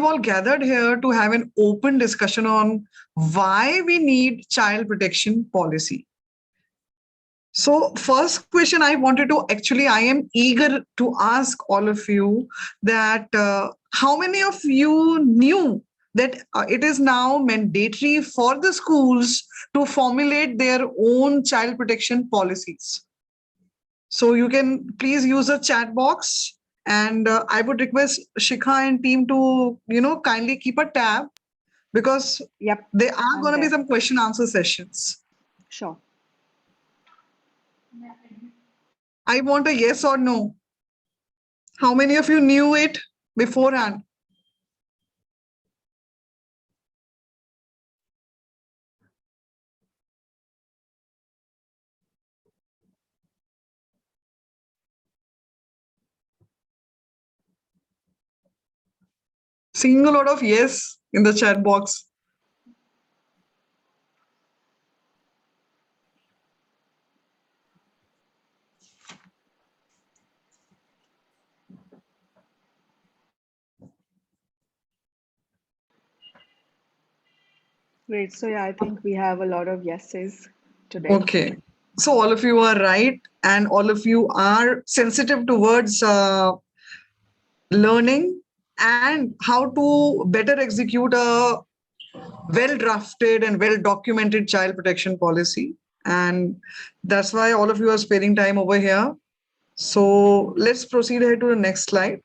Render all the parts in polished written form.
all gathered here to have an open discussion on why we need child protection policy. So, first question I wanted to actually, I am eager to ask all of you that how many of you knew that it is now mandatory for the schools to formulate their own child protection policies? So, you can please use the chat box, and I would request Shikha and team to, kindly keep a tab, because Yep. there are I'm going to be there. some question answer sessions. Sure. I want a yes or no. How many of you knew it beforehand? Seeing a lot of yes in the chat box. Great. So yeah, I think we have a lot of yeses today. Okay. So all of you are right, and all of you are sensitive towards learning and how to better execute a well drafted and well documented child protection policy. And that's why all of you are sparing time over here. So let's proceed ahead to the next slide.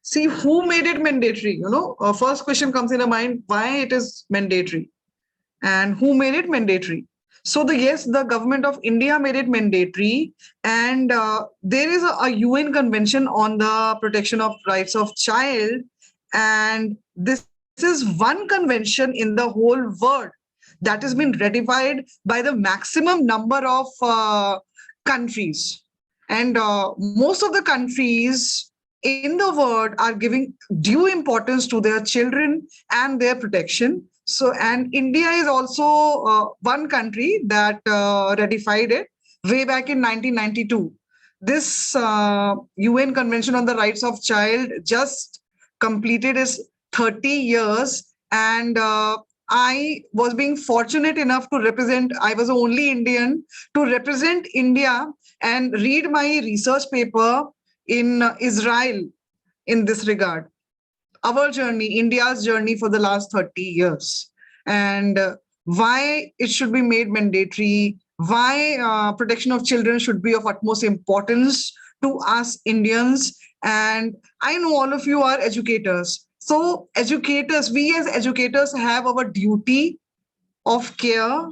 See, who made it mandatory? First question comes in the mind, why it is mandatory and who made it mandatory? So the government of India made it mandatory, and there is a UN convention on the protection of rights of child, and this is one convention in the whole world that has been ratified by the maximum number of countries, and most of the countries in the world are giving due importance to their children and their protection. So, and India is also one country that ratified it way back in 1992. This UN Convention on the Rights of Child just completed its 30 years, and I was being fortunate enough to represent, I was the only Indian to represent India and read my research paper in Israel in this regard. Our journey, India's journey for the last 30 years, and why it should be made mandatory, why protection of children should be of utmost importance to us Indians. And I know all of you are educators. So, educators, we as educators have our duty of care,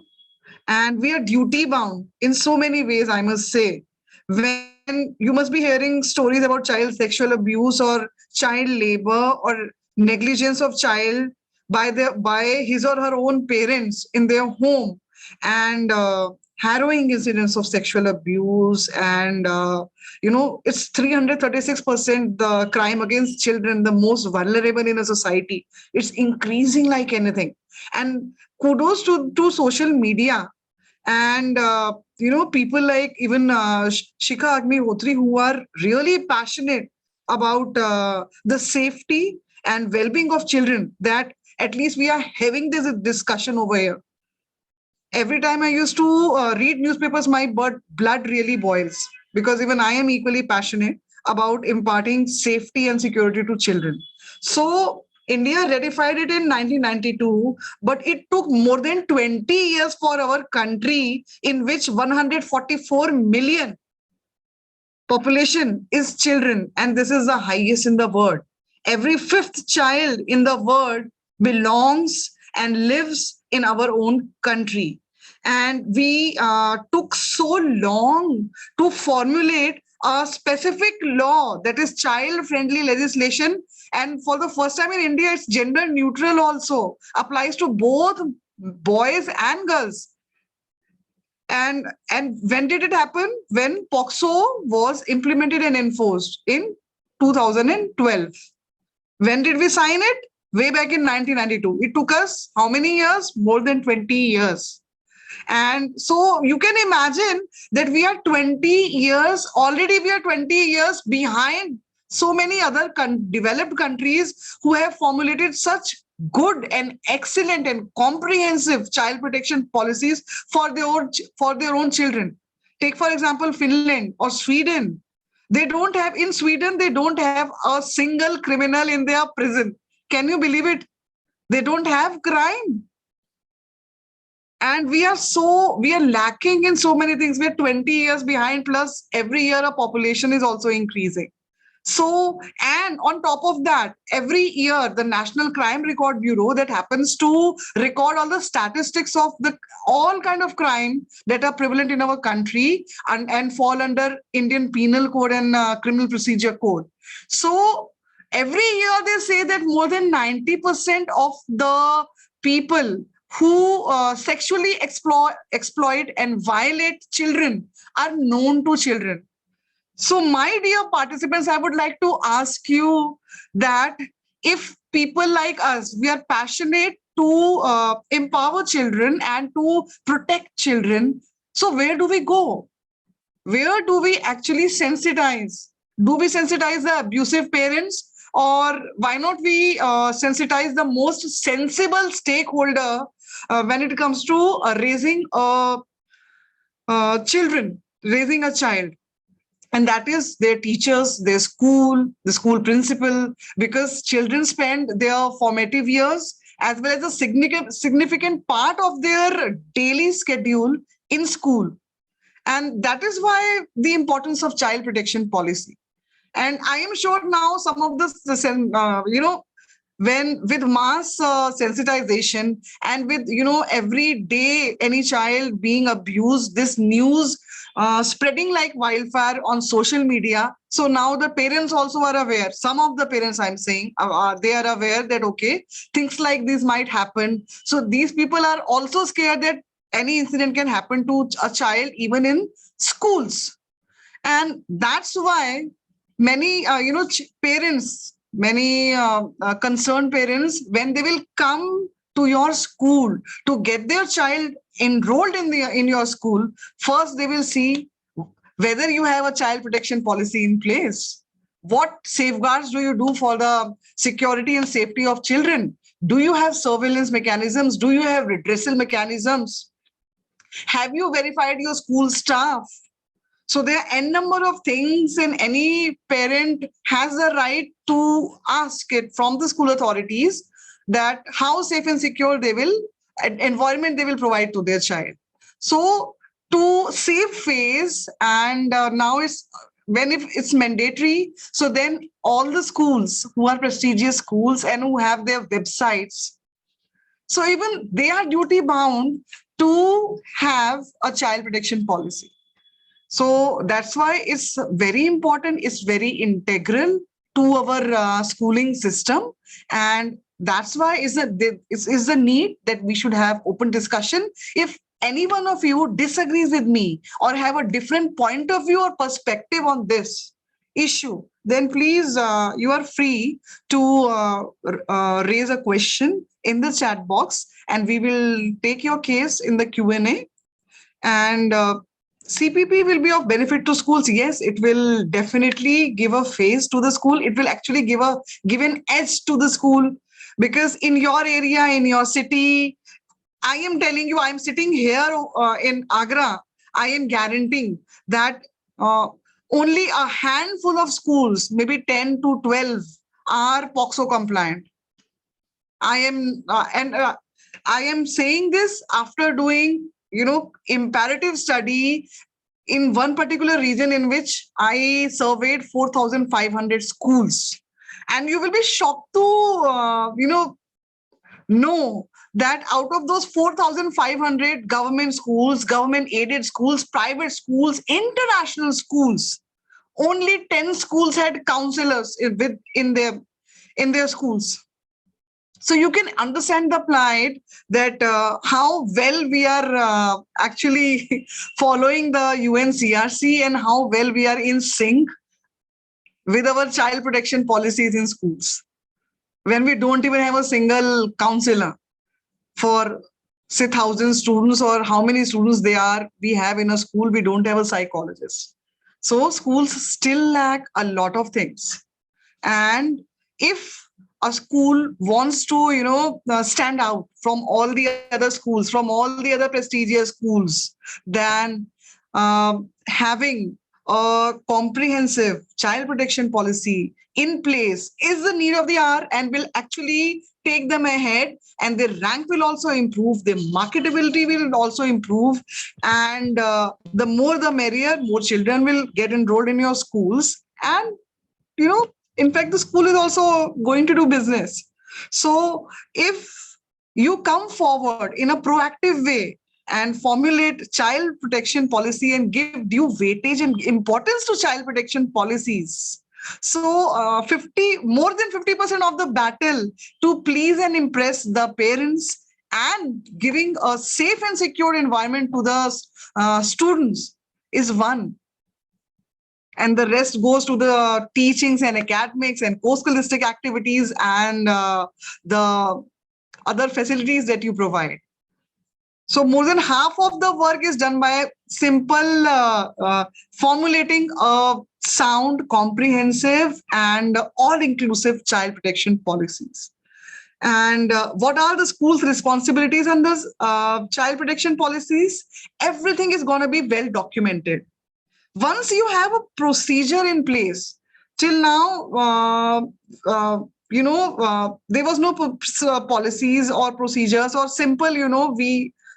and we are duty bound in so many ways, I must say. When you must be hearing stories about child sexual abuse or child labor or negligence of child by his or her own parents in their home, and harrowing incidents of sexual abuse, and it's 336% the crime against children, the most vulnerable in a society. It's increasing like anything. And kudos to social media, and people like even Shikha Agnihotri, who are really passionate about the safety and well-being of children, that at least we are having this discussion over here. Every time I used to read newspapers, my blood really boils, because even I am equally passionate about imparting safety and security to children. So India ratified it in 1992, but it took more than 20 years for our country, in which 144 million population is children, and this is the highest in the world. Every fifth child in the world belongs and lives in our own country. And we took so long to formulate a specific law that is child friendly legislation. And for the first time in India, it's gender neutral also, applies to both boys and girls. And when did it happen? When POCSO was implemented and enforced in 2012. When did we sign it? Way back in 1992. It took us how many years? More than 20 years. And so you can imagine that we are 20 years, already we are 20 years behind so many other developed countries who have formulated such good and excellent and comprehensive child protection policies for their own children. Take, for example, Finland or Sweden. They don't have, in Sweden, they don't have a single criminal in their prison. Can you believe it? They don't have crime. And we are lacking in so many things. We're 20 years behind, plus every year our population is also increasing. So, and on top of that, every year the National Crime Record Bureau, that happens to record all the statistics of the all kind of crime that are prevalent in our country and fall under Indian Penal Code and Criminal Procedure Code. So every year they say that more than 90% of the people who sexually exploit and violate children are known to children. So, my dear participants, I would like to ask you that if people like us, we are passionate to empower children and to protect children, so where do we go? Where do we actually sensitize? Do we sensitize the abusive parents, or why not we sensitize the most sensible stakeholder when it comes to raising children, raising a child? And that is their teachers, their school, the school principal, because children spend their formative years as well as a significant part of their daily schedule in school. And that is why the importance of child protection policy. And I am sure now some of when with mass sensitization and with, every day any child being abused, this news spreading like wildfire on social media. So now the parents also are aware. Some of the parents, I'm saying, they are aware that, okay, things like this might happen. So these people are also scared that any incident can happen to a child, even in schools. And that's why many, parents, many concerned parents, when they will come to your school to get their child enrolled in your school, first they will see whether you have a child protection policy in place. What safeguards do you do for the security and safety of children? Do you have surveillance mechanisms? Do you have redressal mechanisms? Have you verified your school staff? So there are n number of things, and any parent has the right to ask it from the school authorities that how safe and secure environment they will provide to their child. So to save face, and now when if it's mandatory, so then all the schools who are prestigious schools and who have their websites, so even they are duty bound to have a child protection policy. So that's why it's very important. It's very integral to our schooling system. And that's why is the need that we should have open discussion. If any one of you disagrees with me or have a different point of view or perspective on this issue, then please, you are free to raise a question in the chat box, and we will take your case in the Q&A. And CPP will be of benefit to schools. Yes, it will definitely give a face to the school. It will actually give an edge to the school, because in your area, in your city, I am telling you, I'm sitting here in Agra. I am guaranteeing that only a handful of schools, maybe 10 to 12, are POCSO compliant. I am saying this after doing, imperative study in one particular region in which I surveyed 4,500 schools. And you will be shocked to, know that out of those 4,500 government schools, government aided schools, private schools, international schools, only 10 schools had counselors in their schools. So you can understand the plight, that how well we are actually following the UNCRC and how well we are in sync with our child protection policies in schools, when we don't even have a single counselor for say 1,000 students or how many students we have in a school, we don't have a psychologist. So schools still lack a lot of things. And if a school wants to, stand out from all the other schools, from all the other prestigious schools, then having a comprehensive child protection policy in place is the need of the hour and will actually take them ahead, and their rank will also improve, their marketability will also improve, and the more the merrier, more children will get enrolled in your schools. And in fact, the school is also going to do business. So if you come forward in a proactive way and formulate child protection policy and give due weightage and importance to child protection policies, so 50 more than 50% of the battle to please and impress the parents and giving a safe and secure environment to the students is won, and the rest goes to the teachings and academics and co-scholastic activities and the other facilities that you provide. So more than half of the work is done by simple formulating a sound, comprehensive, and all-inclusive child protection policies. And what are the school's responsibilities under child protection policies? Everything is going to be well documented. Once you have a procedure in place, till now, there was no policies or procedures or simple,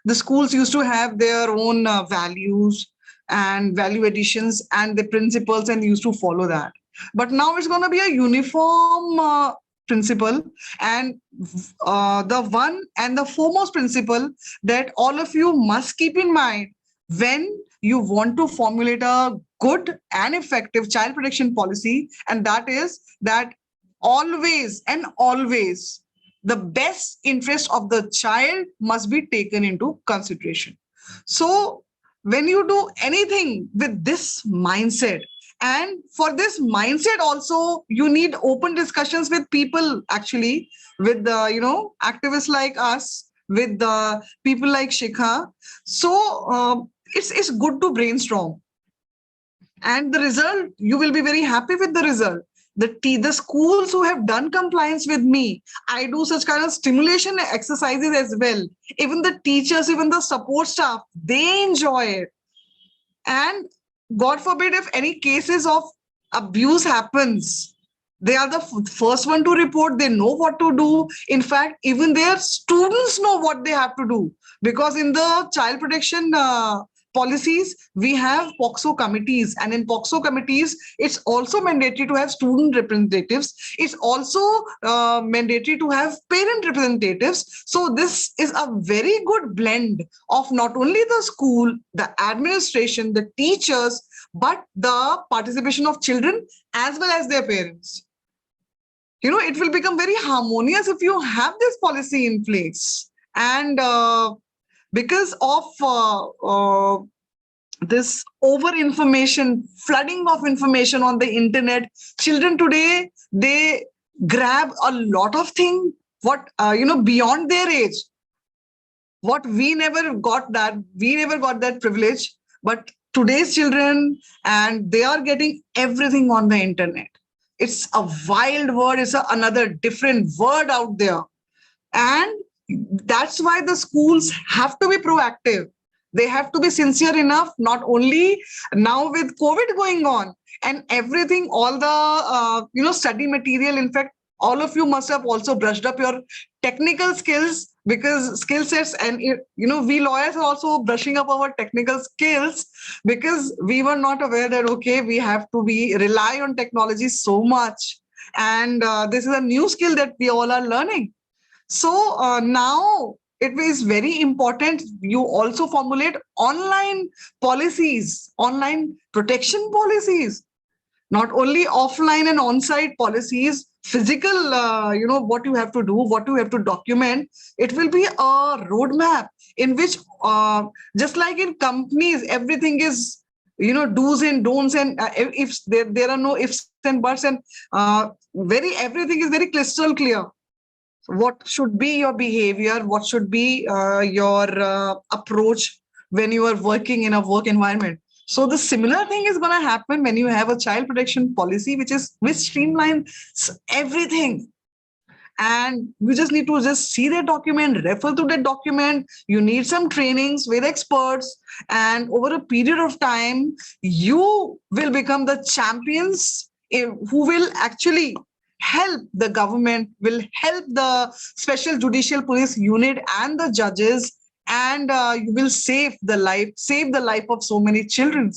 the schools used to have their own values and value additions and the principles and used to follow that. But now it's going to be a uniform principle, and the one and the foremost principle that all of you must keep in mind when you want to formulate a good and effective child protection policy, and that is that always and always the best interest of the child must be taken into consideration. So when you do anything with this mindset, and for this mindset also you need open discussions with people, actually, with the activists like us, with the people like Shikha. So it's good to brainstorm, and the result, you will be very happy with the result. The schools who have done compliance with me, I do such kind of stimulation exercises as well. Even the teachers, even the support staff, they enjoy it. And God forbid, if any cases of abuse happens, they are the first one to report. They know what to do. In fact, even their students know what they have to do, because in the child protection policies, we have POCSO committees, and in POCSO committees, it's also mandatory to have student representatives. It's also mandatory to have parent representatives. So this is a very good blend of not only the school, the administration, the teachers, but the participation of children as well as their parents. It will become very harmonious if you have this policy in place. And because of this over information, flooding of information on the internet, children today, they grab a lot of things beyond their age. What we never got that privilege, but today's children, and they are getting everything on the internet. It's a wild word. It's another different word out there. And that's why the schools have to be proactive. They have to be sincere enough, not only now with COVID going on and everything, all the, study material. In fact, all of you must have also brushed up your technical skills, because skill sets, and, we lawyers are also brushing up our technical skills, because we were not aware that, okay, we have to rely on technology so much. And this is a new skill that we all are learning. So now it is very important you also formulate online policies, online protection policies, not only offline and on-site policies, physical, what you have to do, what you have to document. It will be a roadmap in which, just like in companies, everything is, do's and don'ts, and if there are no ifs and buts, and everything is very crystal clear. What should be your behavior? What should be your approach when you are working in a work environment? So the similar thing is going to happen when you have a child protection policy, which streamlines everything. And you just need to just see that document, refer to that document. You need some trainings with experts, and over a period of time you will become the champions who will actually help the government, will help the special judicial police unit and the judges, and you will save the life of so many children.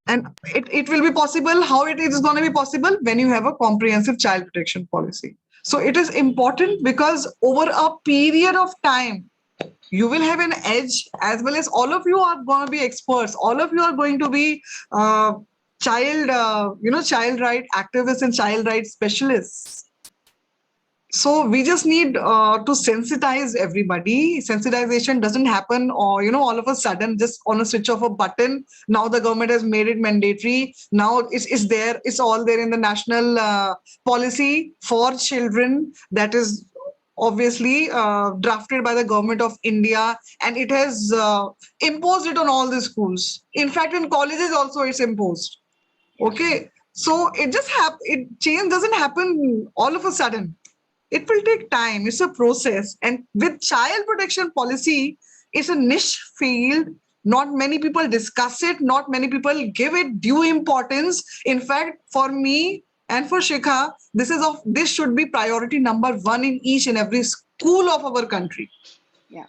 And it will be possible. How it is going to be possible? When you have a comprehensive child protection policy. So it is important because over a period of time, you will have an edge, as well as all of you are going to be experts. All of you are going to be child right activists and child rights specialists. So we just need to sensitize everybody. Sensitization doesn't happen, or all of a sudden, just on a switch of a button. Now the government has made it mandatory. Now it's there. It's all there in the national policy for children. That is obviously drafted by the government of India, and it has imposed it on all the schools. In fact, in colleges also it's imposed. Okay, so change doesn't happen all of a sudden. It will take time. It's a process. And with child protection policy, it's a niche field. Not many people discuss it. Not many people give it due importance. In fact, for me and for Shikha, this should be priority number one in each and every school of our country. Yeah.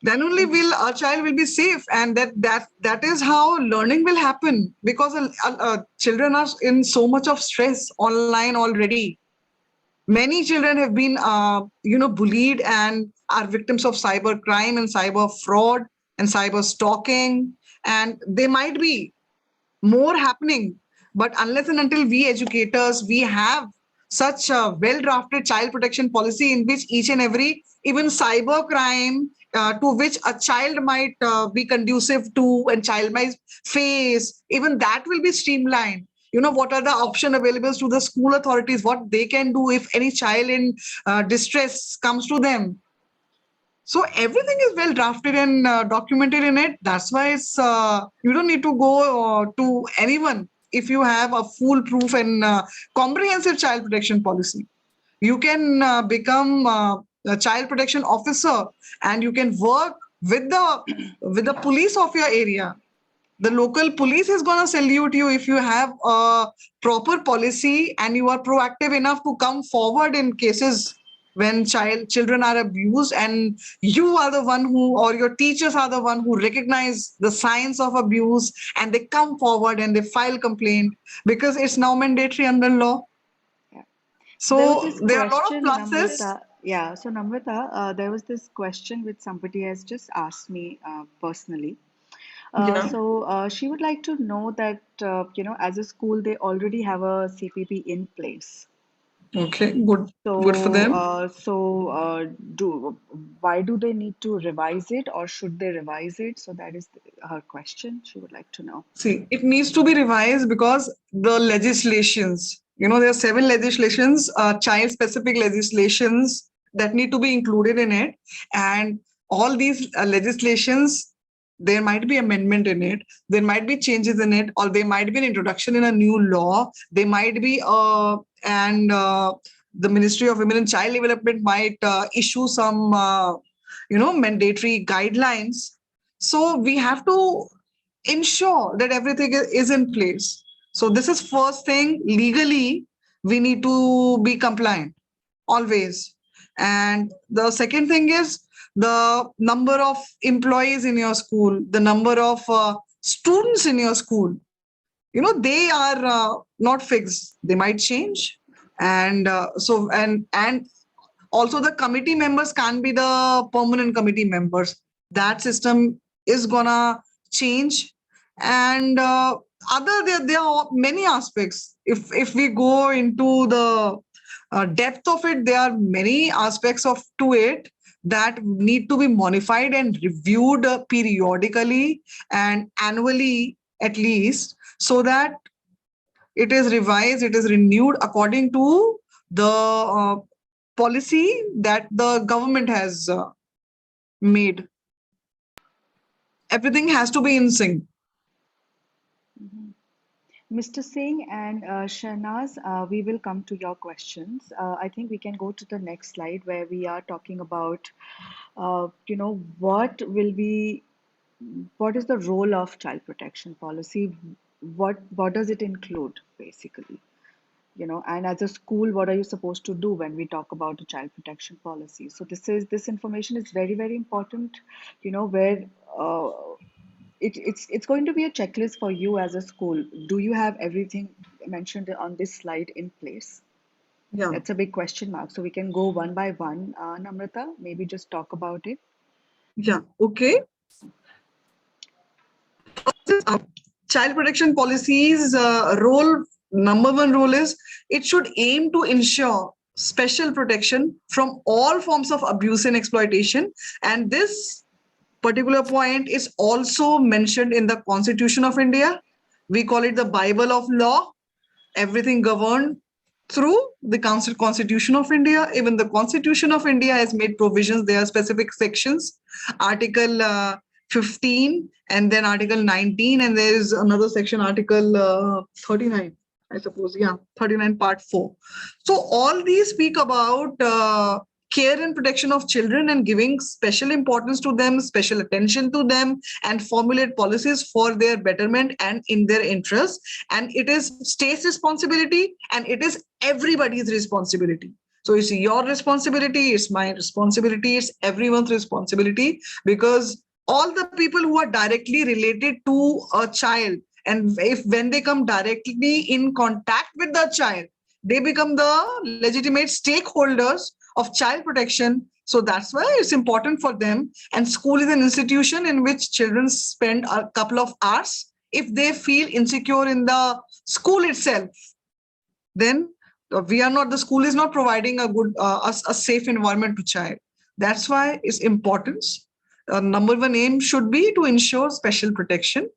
Then only will our child will be safe, and that is how learning will happen, because children are in so much of stress online already. Many children have been, bullied and are victims of cyber crime and cyber fraud and cyber stalking. And there might be more happening. But unless and until we educators, we have such a well-drafted child protection policy in which each and every, even cyber crime, to which a child might be conducive to and child might face, even that will be streamlined. What are the option available to the school authorities, what they can do if any child in distress comes to them. So everything is well drafted and documented in it. That's why it's you don't need to go to anyone. If you have a foolproof and comprehensive child protection policy, you can become a child protection officer, and you can work with the police of your area. The local police is going to salute you if you have a proper policy and you are proactive enough to come forward in cases when children are abused, and you are the one who, or your teachers are the one who recognize the signs of abuse, and they come forward and they file complaint, because it's now mandatory under law. Yeah. So there are a lot of pluses. Namrata. Yeah. So Namrata, there was this question which somebody has just asked me personally. She would like to know that, as a school, they already have a CPP in place. Okay, good for them. Why do they need to revise it, or should they revise it? So that is her question. She would like to know. See, it needs to be revised because the legislations, there are 7 legislations, child-specific legislations that need to be included in it. And all these legislations, there might be amendment in it, there might be changes in it, or there might be an introduction in a new law. There might be, the Ministry of Women and Child Development might issue some, mandatory guidelines. So we have to ensure that everything is in place. So this is first thing. Legally, we need to be compliant always. And the second thing is the number of employees in your school, the number of students in your school. They are not fixed. They might change. And also the committee members can be the permanent committee members. That system is gonna change. And there are many aspects. If we go into the depth of it, there are many aspects to it that need to be modified and reviewed periodically and annually at least, so that it is revised, it is renewed according to the policy that the government has made. Everything has to be in sync. Mhm. Mr. Singh and Shahnaz, we will come to your questions. I think we can go to the next slide where we are talking about, what is the role of child protection policy? What does it include, basically? And as a school, what are you supposed to do when we talk about a child protection policy? So this information is very, very important, where uh, it's going to be a checklist for you as a school. Do you have everything mentioned on this slide in place? Yeah, That's a big question mark. So we can go one by one. Namrata, maybe just talk about it. yeah, okay. Child protection policies role, number one role is it should aim to ensure special protection from all forms of abuse and exploitation, and this particular point is also mentioned in the Constitution of India. We call it the Bible of law. Everything governed through the Constitution of India. Even the Constitution of India has made provisions. There are specific sections, Article 15 and then Article 19, and there is another section, Article 39. I suppose, yeah, 39 part 4. So all these speak about care and protection of children and giving special importance to them, special attention to them, and formulate policies for their betterment and in their interest. And it is state's responsibility and it is everybody's responsibility. So it's your responsibility, it's my responsibility, it's everyone's responsibility, because all the people who are directly related to a child, and if when they come directly in contact with the child, they become the legitimate stakeholders of child protection. So that's why it's important for them. And school is an institution in which children spend a couple of hours. If they feel insecure in the school itself, then we are not, the school is not providing a good, a safe environment to child. That's why it's importance. Number one aim should be to ensure special protection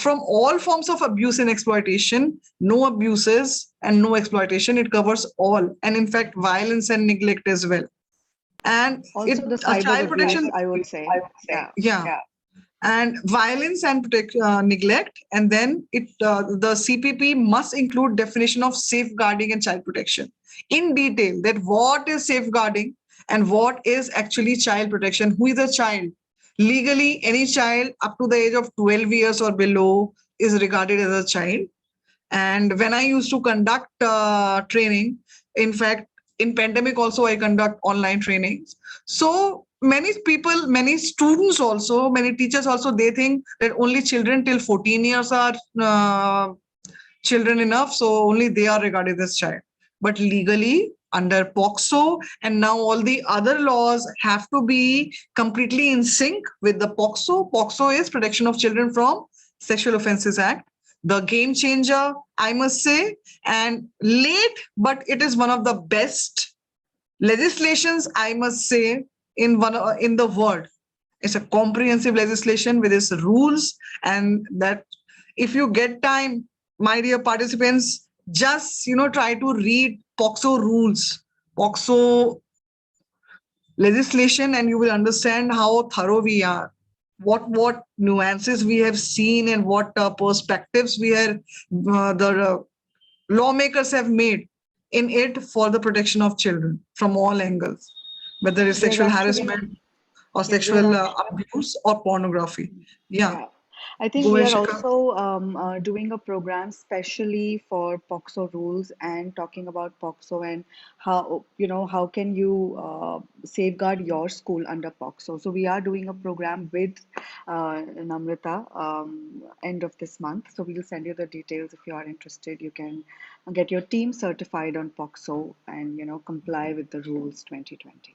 from all forms of abuse and exploitation. No abuses and no exploitation. It covers all, and in fact, violence and neglect as well. And Also, it the a cyber child abuse, protection, I would say. Yeah. yeah, and violence and neglect, and then the CPP must include definition of safeguarding and child protection in detail, that what is safeguarding and what is actually child protection. Who is a child? Legally, any child up to the age of 12 years or below is regarded as a child. And when I used to conduct training, in fact, in pandemic also I conduct online trainings. So many people, many students also, many teachers also, they think that only children till 14 years are children enough, so only they are regarded as child. But legally, under POCSO and now all the other laws have to be completely in sync with the POCSO. POCSO is Protection of Children from Sexual Offences Act, the game changer, I must say, and late, but it is one of the best legislations, I must say, in the world. It's a comprehensive legislation with its rules, and that if you get time, my dear participants, just try to read POCSO rules, POCSO legislation, and you will understand how thorough we are, what nuances we have seen, and what perspectives we are the lawmakers have made in it for the protection of children from all angles, whether it's We are sexual actually, harassment or yeah, we are sexual actually, abuse or pornography. Yeah, yeah. I think go we ahead, are Shikha. also doing a program specially for POCSO rules and talking about POCSO and how can you safeguard your school under POCSO. So we are doing a program with Namrita end of this month. So we'll send you the details if you are interested. You can get your team certified on POCSO and comply with the rules 2020.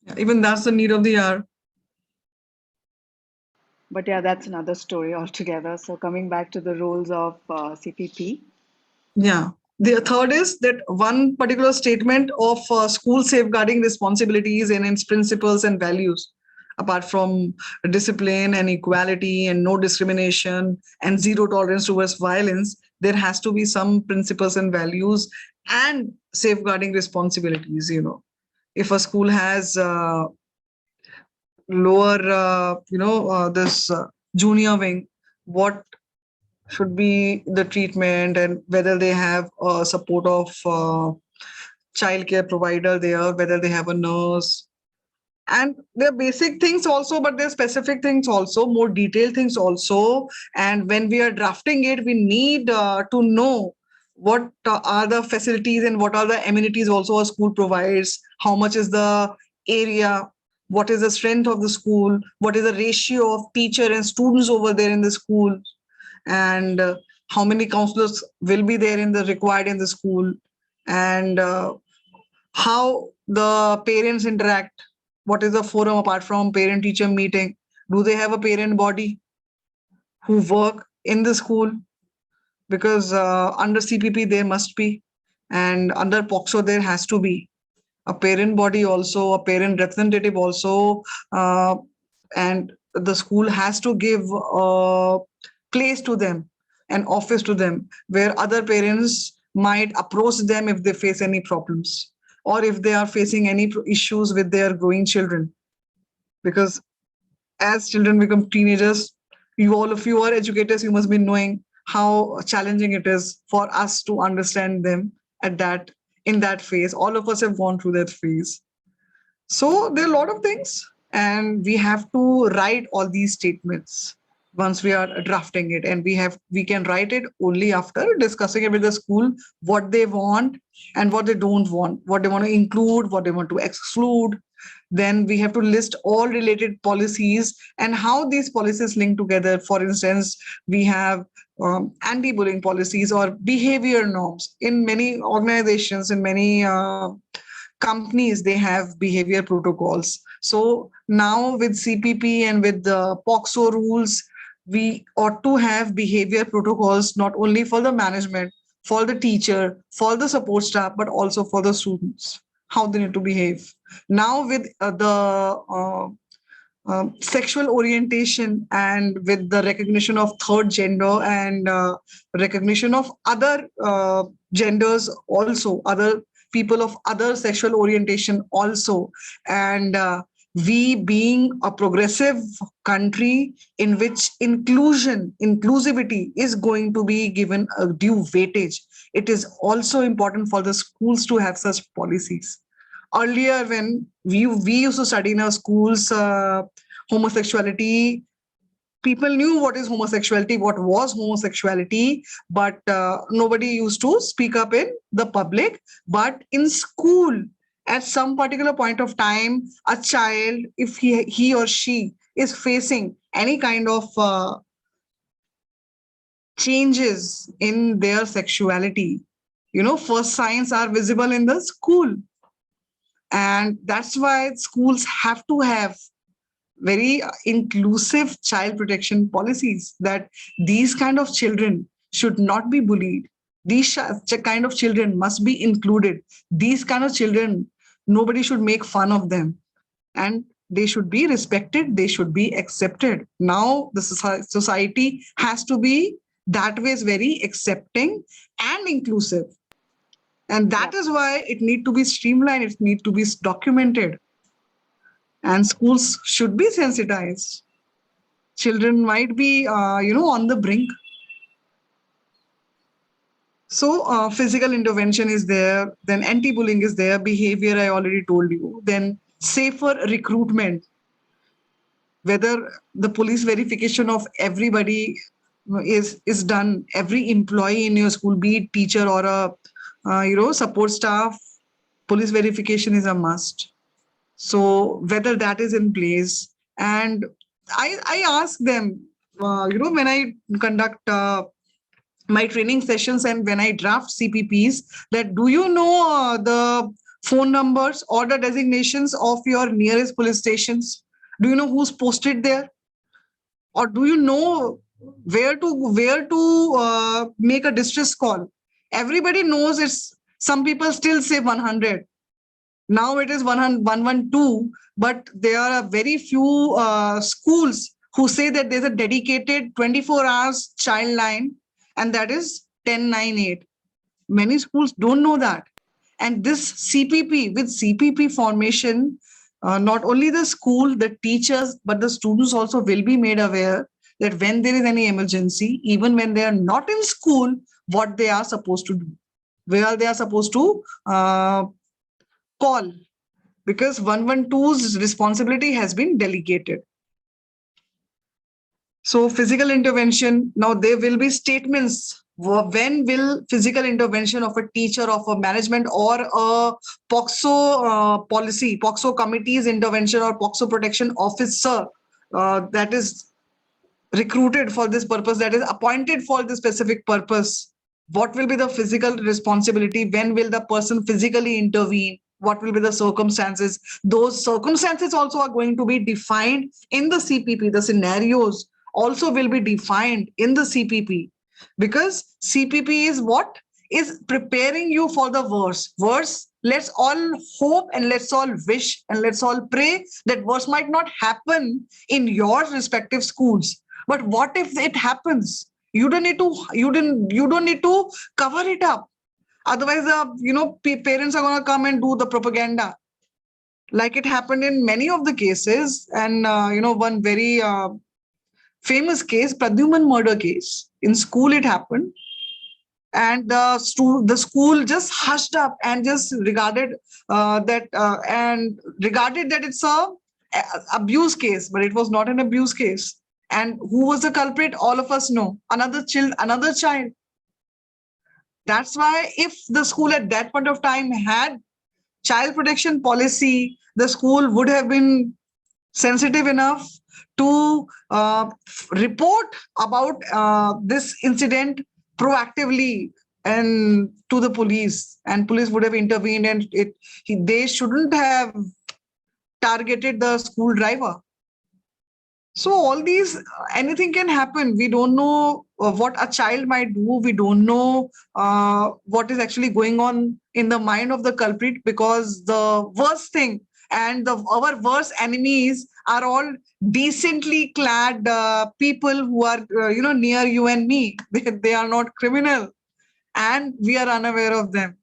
Yeah, even that's the need of the hour. But yeah, that's another story altogether. So coming back to the rules of CPP. Yeah. The third is that one particular statement of school safeguarding responsibilities and its principles and values, apart from discipline and equality and no discrimination and zero tolerance towards violence, there has to be some principles and values and safeguarding responsibilities. If a school has lower, this junior wing, what should be the treatment, and whether they have support of childcare provider there, whether they have a nurse. And there are basic things also, but there are specific things also, more detailed things also. And when we are drafting it, we need to know what are the facilities and what are the amenities also a school provides, how much is the area, what is the strength of the school, what is the ratio of teacher and students over there in the school, and how many counselors will be there in the required in the school, and how the parents interact, what is the forum apart from parent teacher meeting, do they have a parent body who work in the school, because under CPP there must be, and under POXO there has to be a parent body also, a parent representative also, and the school has to give a place to them, an office to them, where other parents might approach them if they face any problems, or if they are facing any issues with their growing children. Because as children become teenagers, all of you are educators, you must be knowing how challenging it is for us to understand them at that in that phase. All of us have gone through that phase. So there are a lot of things, and we have to write all these statements once we are drafting it, and we can write it only after discussing it with the school, what they want and what they don't want, what they want to include, what they want to exclude. Then we have to list all related policies and how these policies link together. For instance, we have anti-bullying policies or behavior norms in many organizations, in many companies, they have behavior protocols. So now with CPP and with the POXO rules, we ought to have behavior protocols not only for the management, for the teacher, for the support staff, but also for the students, how they need to behave. Now with sexual orientation, and with the recognition of third gender, and recognition of other genders also, other people of other sexual orientation also, and we being a progressive country in which inclusivity is going to be given a due weightage, it is also important for the schools to have such policies. Earlier, when we used to study in our schools homosexuality, people knew what is homosexuality, what was homosexuality, but nobody used to speak up in the public. But in school, at some particular point of time, a child, if he or she is facing any kind of changes in their sexuality, first signs are visible in the school. And that's why schools have to have very inclusive child protection policies, that these kind of children should not be bullied. These kind of children must be included. These kind of children, nobody should make fun of them. And they should be respected. They should be accepted. Now the society has to be that way, is very accepting and inclusive. And that is why it need to be streamlined. It need to be documented. And schools should be sensitized. Children might be, on the brink. So physical intervention is there, then anti-bullying is there, behavior I already told you, then safer recruitment, whether the police verification of everybody is done, every employee in your school, be it teacher or a support staff, police verification is a must. So whether that is in place. And I ask them, when I conduct my training sessions and when I draft CPPs, that do you know the phone numbers or the designations of your nearest police stations? Do you know who's posted there? Or do you know where to make a distress call? Everybody knows it's, some people still say 100. Now it is 112, but there are very few schools who say that there's a dedicated 24 hours child line, and that is 1098. Many schools don't know that. And this CPP, with CPP formation, not only the school, the teachers, but the students also will be made aware that when there is any emergency, even when they are not in school, what they are supposed to do, where they are supposed to call, because 112's responsibility has been delegated. So physical intervention, now there will be statements. When will physical intervention of a teacher, of a management, or a POXO policy, POXO committee's intervention, or POXO protection officer that is recruited for this purpose, that is appointed for this specific purpose, what will be the physical responsibility? When will the person physically intervene? What will be the circumstances? Those circumstances also are going to be defined in the CPP. The scenarios also will be defined in the CPP, because CPP is what? Is preparing you for the worst. Worst, let's all hope and let's all wish and let's all pray that worst might not happen in your respective schools. But what if it happens? You don't need to cover it up. Otherwise, parents are going to come and do the propaganda, like it happened in many of the cases. And one very famous case, Pradyuman murder case. In school, it happened, and the school just hushed up and just regarded that it's a abuse case, but it was not an abuse case. And who was the culprit? All of us know. Another child. That's why if the school at that point of time had child protection policy, the school would have been sensitive enough to report about this incident proactively and to the police, and police would have intervened, and they shouldn't have targeted the school driver. So all these, anything can happen. We don't know what a child might do. We don't know what is actually going on in the mind of the culprit, because the worst thing and our worst enemies are all decently clad people who are near you and me. They are not criminal, and we are unaware of them.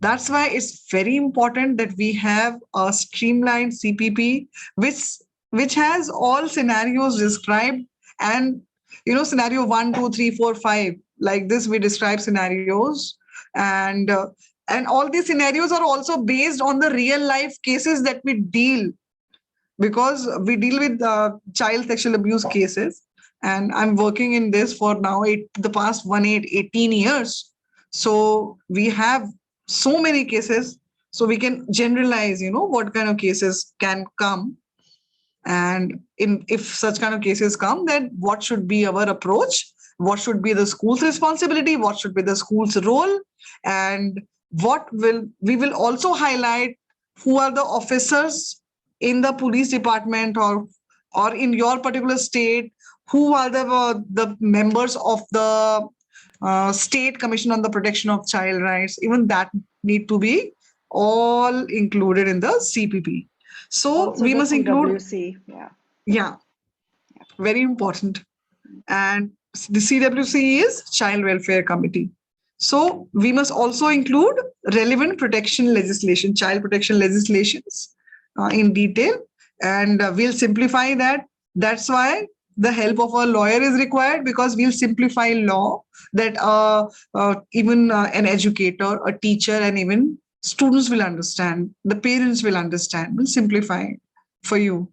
That's why it's very important that we have a streamlined CPP, which has all scenarios described, and scenario 1, 2, 3, 4, 5, like this we describe scenarios, and all these scenarios are also based on the real life cases that we deal, because we deal with child sexual abuse cases, and I'm working in this for now the past 18 years. So we have so many cases, so we can generalize what kind of cases can come. And if such kind of cases come, then what should be our approach? What should be the school's responsibility? What should be the school's role? And we will also highlight who are the officers in the police department or in your particular state, who are the members of the State Commission on the Protection of Child Rights. Even that need to be all included in the CPP. So Also we the must include, CWC, yeah, very important. And the CWC is Child Welfare Committee. So we must also include relevant protection legislation, child protection legislations in detail, and we'll simplify that. That's why the help of a lawyer is required, because we'll simplify law that even an educator, a teacher, and even students will understand, the parents will understand. We'll simplify it for you.